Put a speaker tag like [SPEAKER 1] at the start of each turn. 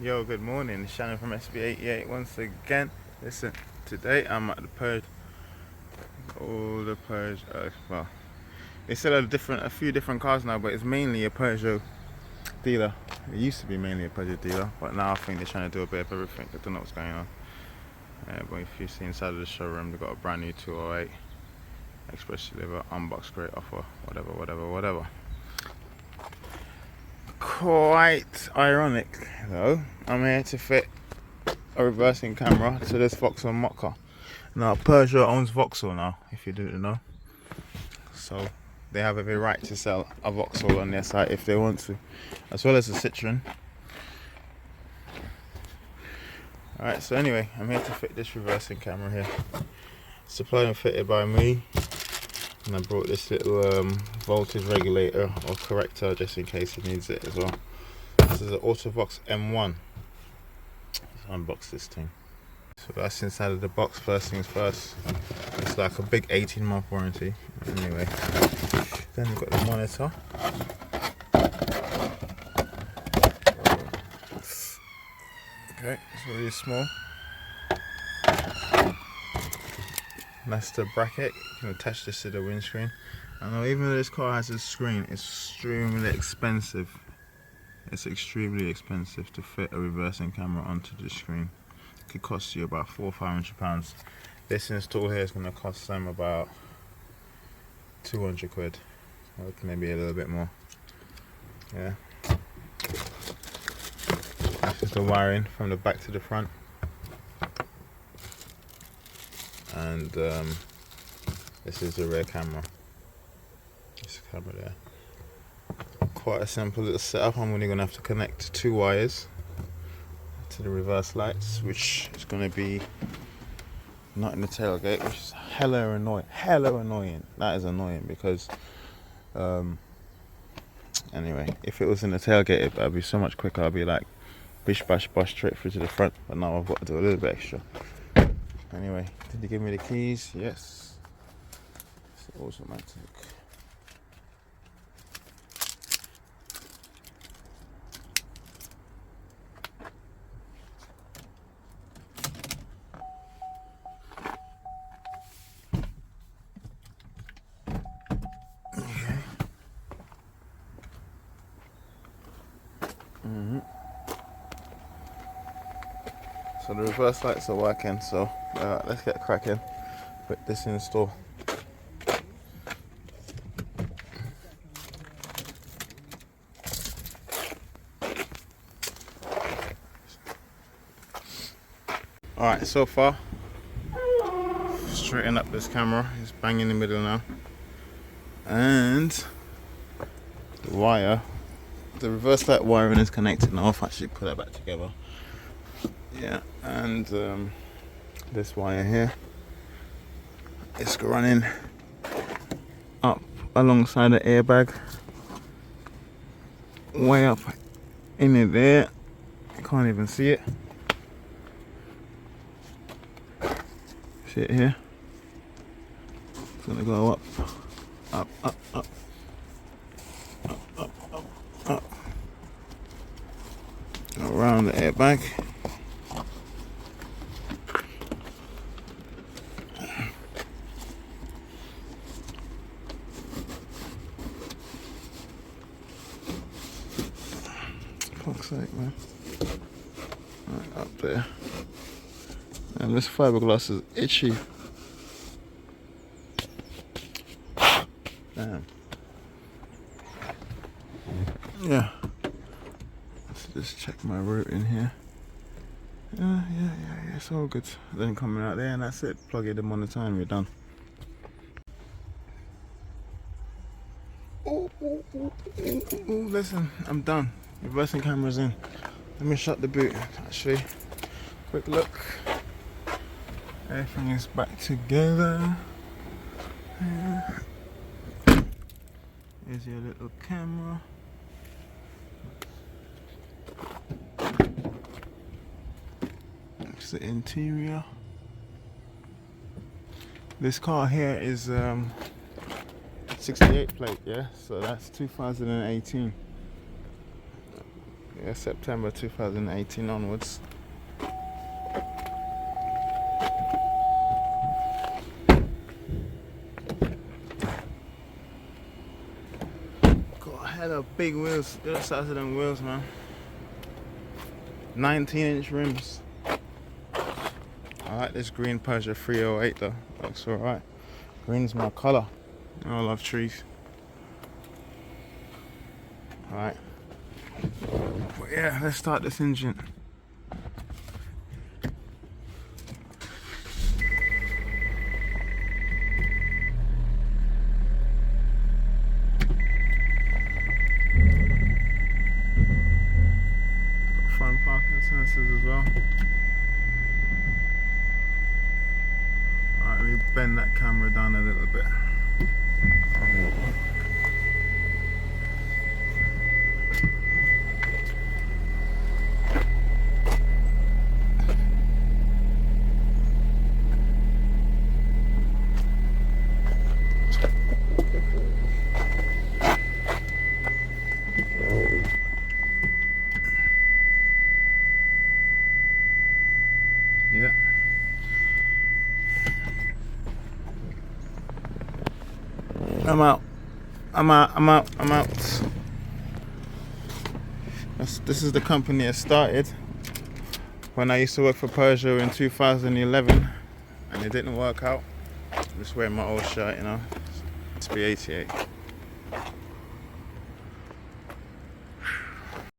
[SPEAKER 1] Yo, good morning. It's Shannon from SB88 once again. Listen, today I'm at the Purge. All the Purge. Well, they sell a few different cars now, but it's mainly a Peugeot dealer. It used to be mainly a Peugeot dealer, but now I think they're trying to do a bit of everything. I don't know what's going on. But if you see inside of the showroom, they've got a brand new 208 Express Deliver unbox crate offer. Whatever. Quite ironic though. I'm here to fit a reversing camera to this Vauxhall Mokka. Now Peugeot owns Vauxhall now, if you didn't know. So they have every right to sell a Vauxhall on their site if they want to, as well as a Citroen. Alright, so anyway, I'm here to fit this reversing camera here. Supplied and fitted by me. And I brought this little voltage regulator or corrector just in case he needs it as well. This is an Autovox M1. Let's unbox this thing. So that's inside of the box. First things first, it's like a big 18-month warranty. Anyway, then you've got the monitor. Okay, it's really small. That's the bracket. You can attach this to the windscreen. I know even though this car has a screen, it's extremely expensive. It's extremely expensive to fit a reversing camera onto the screen. It could cost you about £400 or £500. This install here is going to cost them about 200 quid, or maybe a little bit more. Yeah. This is the wiring from the back to the front. And this is the rear camera. This camera there. Quite a simple little setup. I'm only going to have to connect 2 wires to the reverse lights, which is going to be not in the tailgate, which is hella annoying. That is annoying because anyway, if it was in the tailgate, it'd be so much quicker. I'd be like bish bash bosh straight through to the front, but now I've got to do a little bit extra. Anyway, did they give me the keys? Yes. It's automatic. Okay. So the reverse lights are working, so let's get cracking. Put this in store. Alright, so far, straighten up this camera. It's bang in the middle now. And the wire, the reverse light wiring is connected now. I've actually put that back together. Yeah, and this wire here is running up alongside the airbag, way up in it there. You can't even see it. See it here? It's gonna go up, around the airbag. Fuck's sake, man. Right up there. And this fiberglass is itchy. Damn. Yeah. Let's just check my route in here. Yeah, it's all good. Then coming out there and that's it. Plug it in on the time, you're done. Listen, I'm done. Reversing camera's in. Let me shut the boot. Actually, quick look. Everything is back together. Here's your little camera. It's the interior. This car here is 68 plate, yeah, so that's 2018. Yeah, September 2018 onwards. Got a hell of big wheels. Look at the size of them wheels, man. 19-inch rims. I like this green Peugeot 308 though. Looks alright. Green's my colour. I love trees. Alright. But yeah, let's start this engine. Got front parking sensors as well. Alright, let me bend that camera down a little bit. Yeah. I'm out. This is the company I started when I used to work for Peugeot in 2011, and it didn't work out. I'm just wearing my old shirt, you know. SB88.